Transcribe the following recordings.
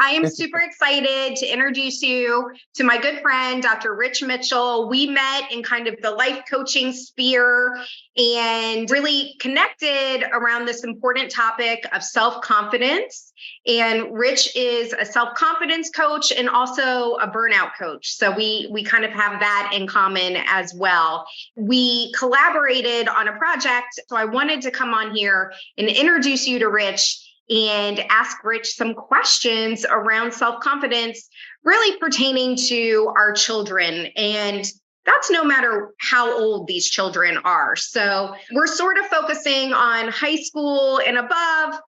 I am super excited to introduce you to my good friend, Dr. Rich Mitchell. We met in kind of the life coaching sphere and really connected around this important topic of self-confidence. And Rich is a self-confidence coach and also a burnout coach. So we kind of have that in common as well. We collaborated on a project. So I wanted to come on here and introduce you to Rich and ask Rich some questions around self-confidence, really pertaining to our children. And that's no matter how old these children are. So we're sort of focusing on high school and above,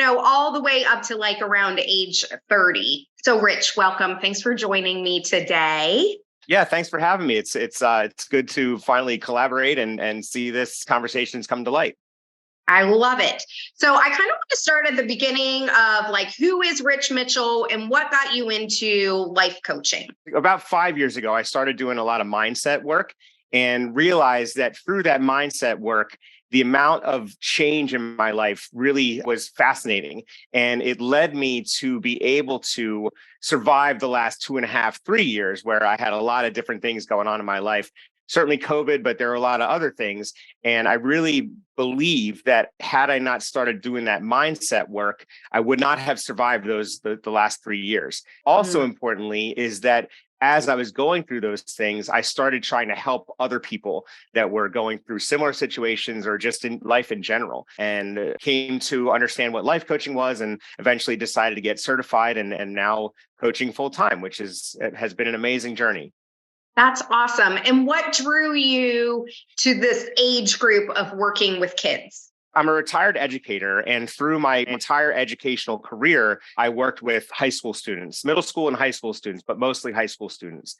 all the way up to like around age 30. So Rich, welcome. Thanks for joining me today. Yeah, thanks for having me. It's good to finally collaborate and see this conversations come to light. I love it. So I kind of want to start at the beginning of like, who is Rich Mitchell and what got you into life coaching? About 5 years ago, I started doing a lot of mindset work and realized that through that mindset work, the amount of change in my life really was fascinating. And it led me to be able to survive the last 2.5, 3 years where I had a lot of different things going on in my life. Certainly COVID, but there are a lot of other things. And I really believe that had I not started doing that mindset work, I would not have survived the last 3 years. Also importantly is that as I was going through those things, I started trying to help other people that were going through similar situations or just in life in general, and came to understand what life coaching was and eventually decided to get certified and now coaching full time, which has been an amazing journey. That's awesome. And what drew you to this age group of working with kids? I'm a retired educator, and through my entire educational career, I worked with high school students, middle school and high school students, but mostly high school students.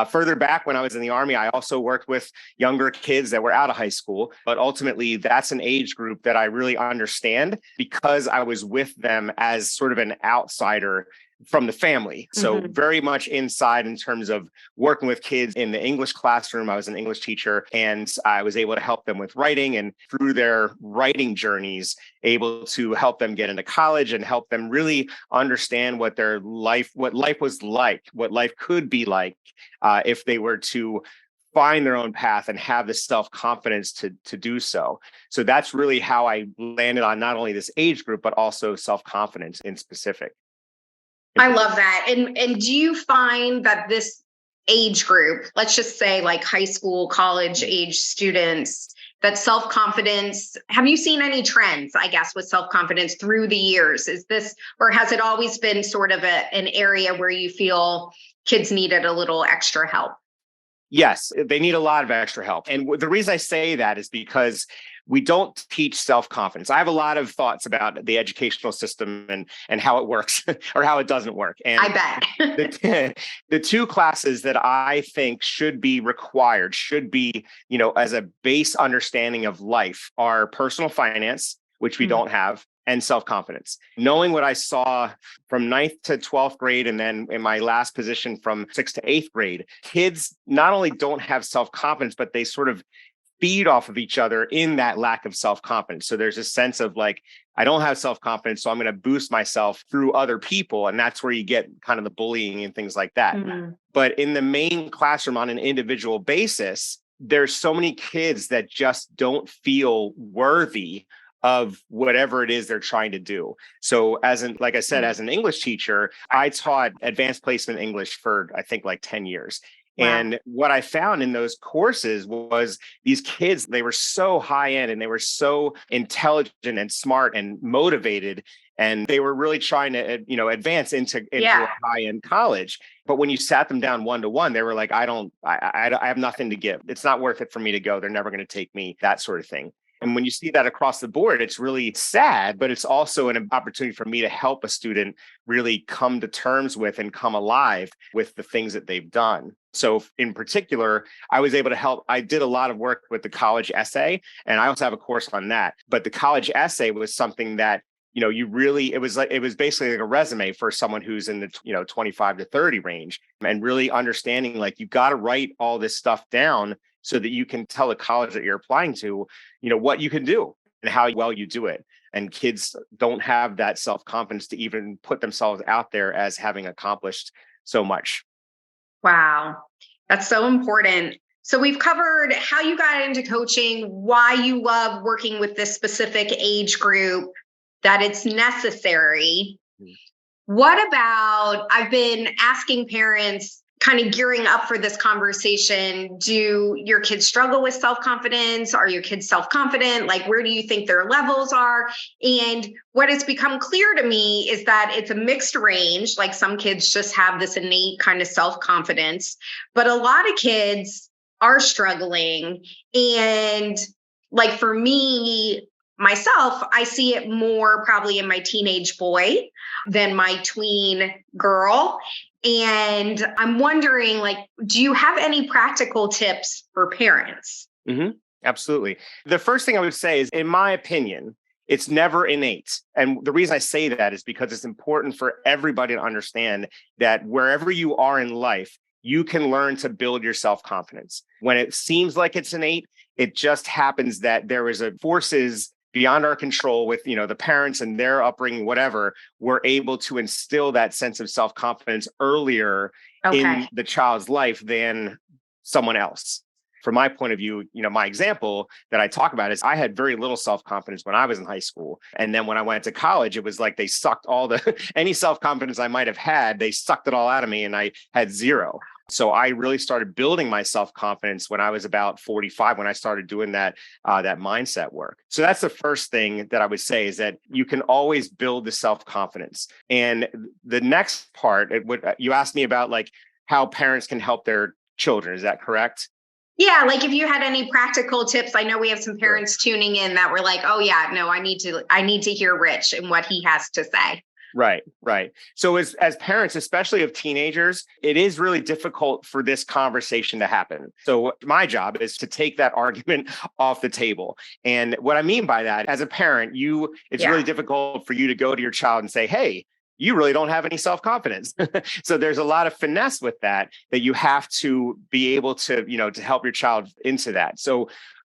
Further back when I was in the Army, I also worked with younger kids that were out of high school, but ultimately that's an age group that I really understand because I was with them as sort of an outsider from the family. So very much inside in terms of working with kids in the English classroom. I was an English teacher and I was able to help them with writing, and through their writing journeys, able to help them get into college and help them really understand what life was like, what life could be like if they were to find their own path and have the self-confidence to do so. So that's really how I landed on not only this age group, but also self-confidence in specific. I love that. And do you find that this age group, let's just say like high school, college age students, that self-confidence, have you seen any trends, I guess, with self-confidence through the years? Is this, or has it always been sort of an area where you feel kids needed a little extra help? Yes, they need a lot of extra help. And the reason I say that is because we don't teach self-confidence. I have a lot of thoughts about the educational system and how it works or how it doesn't work. And I bet. the two classes that I think should be required, should be, as a base understanding of life, are personal finance, which we don't have, and self-confidence. Knowing what I saw from 9th to 12th grade, and then in my last position from 6th to 8th grade, kids not only don't have self-confidence, but they sort of feed off of each other in that lack of self-confidence. So there's a sense of like, I don't have self-confidence, so I'm going to boost myself through other people. And that's where you get kind of the bullying and things like that. But in the main classroom on an individual basis, there's so many kids that just don't feel worthy of whatever it is they're trying to do. So like I said, as an English teacher, I taught advanced placement English for, I think, like 10 years. Wow. And what I found in those courses was these kids, they were so high end and they were so intelligent and smart and motivated. And they were really trying to, advance into a high end college. But when you sat them down one-to-one, they were like, I have nothing to give. It's not worth it for me to go. They're never going to take me, that sort of thing. And when you see that across the board, it's really sad, but it's also an opportunity for me to help a student really come to terms with and come alive with the things that they've done. So in particular, I was able to help. I did a lot of work with the college essay, and I also have a course on that. But the college essay was something that, it was basically like a resume for someone who's in the, 25 to 30 range, and really understanding like, you've got to write all this stuff down so that you can tell the college that you're applying to, what you can do and how well you do it. And kids don't have that self-confidence to even put themselves out there as having accomplished so much. Wow. That's so important. So we've covered how you got into coaching, why you love working with this specific age group, that it's necessary. Mm. What about, I've been asking parents, kind of gearing up for this conversation, do your kids struggle with self-confidence? Are your kids self-confident? Like, where do you think their levels are? And what has become clear to me is that it's a mixed range. Like, some kids just have this innate kind of self-confidence, but a lot of kids are struggling. And like, for me, myself, I see it more probably in my teenage boy than my tween girl. And I'm wondering, like, do you have any practical tips for parents? Mm-hmm. Absolutely. The first thing I would say is, in my opinion, it's never innate. And the reason I say that is because it's important for everybody to understand that wherever you are in life, you can learn to build your self-confidence. When it seems like it's innate, it just happens that there is a forces beyond our control with, the parents and their upbringing, whatever. We're able to instill that sense of self-confidence earlier in the child's life than someone else. From my point of view, my example that I talk about is I had very little self-confidence when I was in high school. And then when I went to college, it was like they sucked all any self-confidence I might have had, they sucked it all out of me and I had zero. So I really started building my self-confidence when I was about 45, when I started doing that mindset work. So that's the first thing that I would say, is that you can always build the self-confidence. And the next part, you asked me about like how parents can help their children. Is that correct? Yeah, like if you had any practical tips. I know we have some parents tuning in that were like, "Oh yeah, no, I need to hear Rich and what he has to say." Right. So as parents, especially of teenagers, it is really difficult for this conversation to happen. So my job is to take that argument off the table. And what I mean by that, as a parent, it's really difficult for you to go to your child and say, "Hey, you really don't have any self-confidence." So there's a lot of finesse with that you have to be able to, to help your child into that. So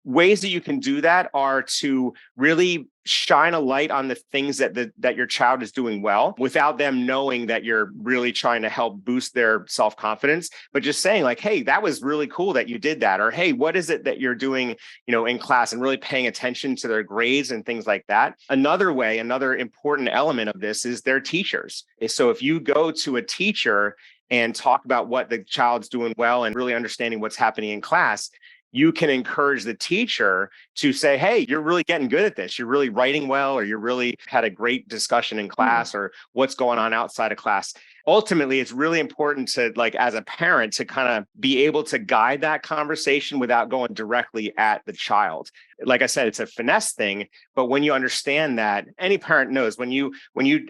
ways that you can do that are to really shine a light on the things that your child is doing well, without them knowing that you're really trying to help boost their self-confidence, but just saying like, "Hey, that was really cool that you did that," or "Hey, what is it that you're doing, in class," and really paying attention to their grades and things like that. Another important element of this is their teachers. So if you go to a teacher and talk about what the child's doing well and really understanding what's happening in class, you can encourage the teacher to say, "Hey, you're really getting good at this. You're really writing well," or "You really had a great discussion in class," or "What's going on outside of class." Ultimately, it's really important to, like, as a parent, to kind of be able to guide that conversation without going directly at the child. Like I said, it's a finesse thing, but when you understand that, any parent knows when you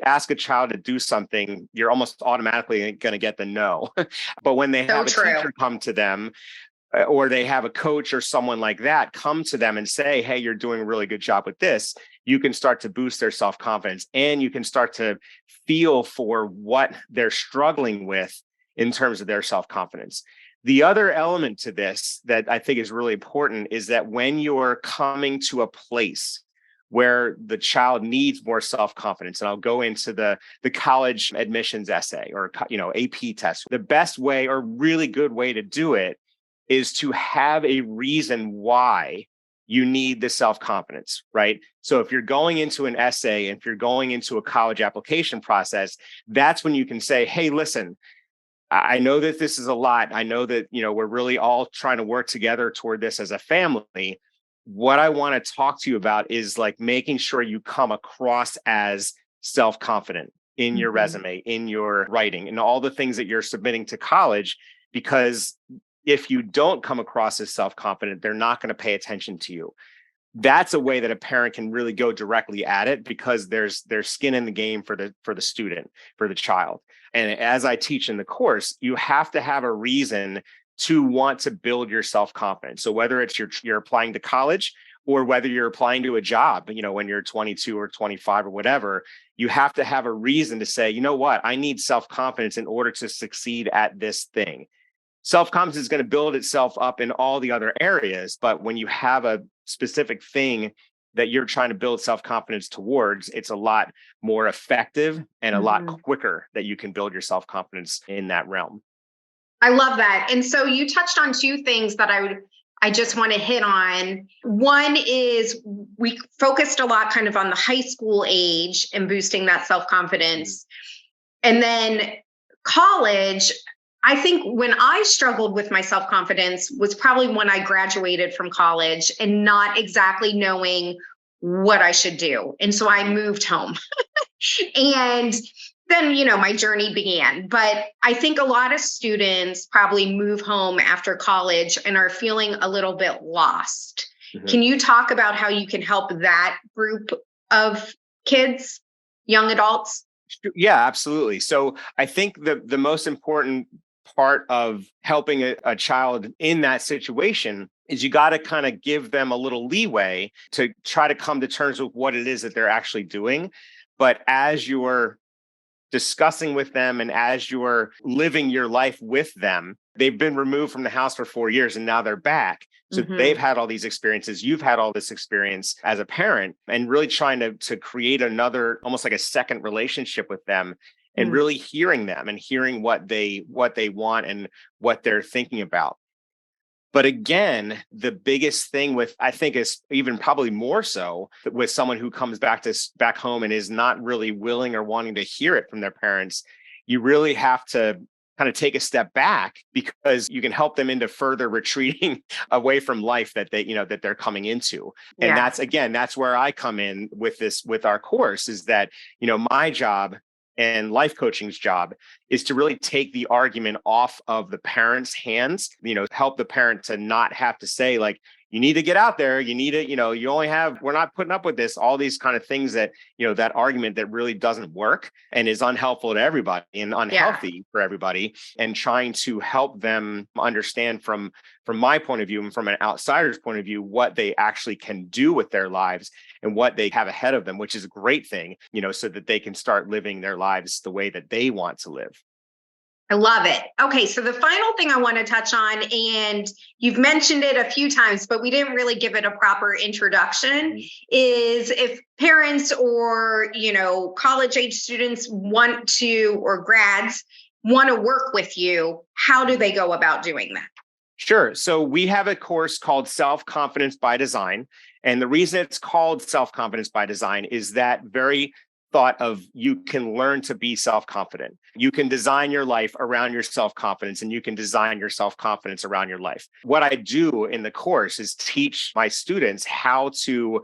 ask a child to do something, you're almost automatically going to get the no. But when they have a teacher come to them, or they have a coach or someone like that come to them and say, "Hey, you're doing a really good job with this," you can start to boost their self-confidence, and you can start to feel for what they're struggling with in terms of their self-confidence. The other element to this that I think is really important is that when you're coming to a place where the child needs more self-confidence, and I'll go into the college admissions essay or AP test, the best way or really good way to do it is to have a reason why you need the self-confidence, right? So if you're going into an essay, if you're going into a college application process, that's when you can say, "Hey, listen, I know that this is a lot. I know that, we're really all trying to work together toward this as a family. What I want to talk to you about is like making sure you come across as self-confident in your resume, in your writing, and all the things that you're submitting to college, because if you don't come across as self-confident, they're not going to pay attention to you." That's a way that a parent can really go directly at it, because there's skin in the game for the student, for the child. And as I teach in the course, you have to have a reason to want to build your self-confidence. So whether it's you're applying to college, or whether you're applying to a job, when you're 22 or 25 or whatever, you have to have a reason to say, "You know what, I need self-confidence in order to succeed at this thing." Self-confidence is going to build itself up in all the other areas, but when you have a specific thing that you're trying to build self-confidence towards, it's a lot more effective and a lot quicker that you can build your self-confidence in that realm. I love that. And so you touched on two things that I just want to hit on. One is we focused a lot kind of on the high school age and boosting that self-confidence. And then college, I think when I struggled with my self-confidence was probably when I graduated from college and not exactly knowing what I should do. And so I moved home. And then, my journey began. But I think a lot of students probably move home after college and are feeling a little bit lost. Can you talk about how you can help that group of kids, young adults? Yeah, absolutely. So I think the most important part of helping a child in that situation is you got to kind of give them a little leeway to try to come to terms with what it is that they're actually doing. But as you're discussing with them and as you're living your life with them, they've been removed from the house for 4 years and now they're back. So they've had all these experiences. You've had all this experience as a parent, and really trying to create another, almost like a second relationship with them, and really hearing them and hearing what they want and what they're thinking about. But again, the biggest thing with, I think, is even probably more so with someone who comes back home and is not really willing or wanting to hear it from their parents, you really have to kind of take a step back, because you can help them into further retreating away from life that they're coming into. And that's where I come in with our course, is that, my job and life coaching's job is to really take the argument off of the parents' hands, help the parent to not have to say, like, you need to get out there, you need to, you only have, we're not putting up with this, all these kind of things that, that argument that really doesn't work and is unhelpful to everybody and unhealthy for everybody, and trying to help them understand from my point of view and from an outsider's point of view, what they actually can do with their lives and what they have ahead of them, which is a great thing, so that they can start living their lives the way that they want to live. I love it. Okay, so the final thing I want to touch on, and you've mentioned it a few times, but we didn't really give it a proper introduction, is if parents or, college age students want to, or grads want to work with you, how do they go about doing that? Sure. So we have a course called Self-Confidence by Design. And the reason it's called Self-Confidence by Design is that very thought of, you can learn to be self-confident. You can design your life around your self-confidence, and you can design your self-confidence around your life. What I do in the course is teach my students how to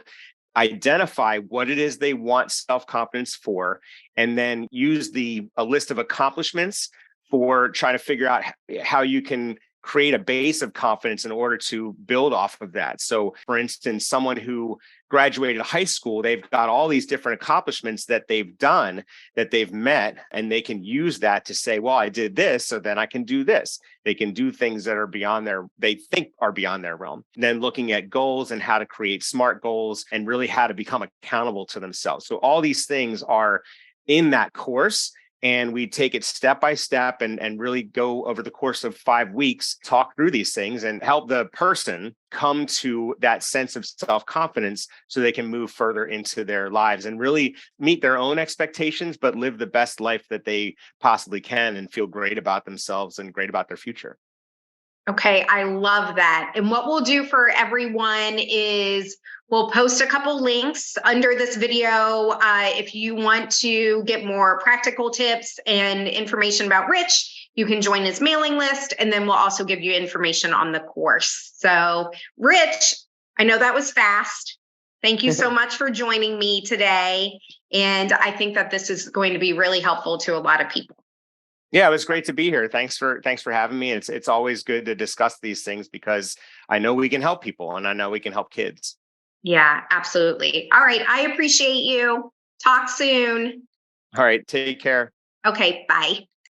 identify what it is they want self-confidence for, and then use a list of accomplishments for trying to figure out how you can create a base of confidence in order to build off of that. So, for instance, someone who graduated high school, they've got all these different accomplishments that they've done, that they've met, and they can use that to say, well, I did this, so then I can do this. They can do things that are they think are beyond their realm. And then looking at goals and how to create SMART goals, and really how to become accountable to themselves. So all these things are in that course. And we take it step by step and really go over the course of 5 weeks, talk through these things and help the person come to that sense of self-confidence so they can move further into their lives and really meet their own expectations, but live the best life that they possibly can and feel great about themselves and great about their future. Okay, I love that. And what we'll do for everyone is we'll post a couple links under this video. If you want to get more practical tips and information about Rich, you can join his mailing list, and then we'll also give you information on the course. So, Rich, I know that was fast. Thank you so much for joining me today. And I think that this is going to be really helpful to a lot of people. Yeah, it was great to be here. Thanks for having me. It's always good to discuss these things, because I know we can help people, and I know we can help kids. Yeah, absolutely. All right. I appreciate you. Talk soon. All right. Take care. Okay. Bye.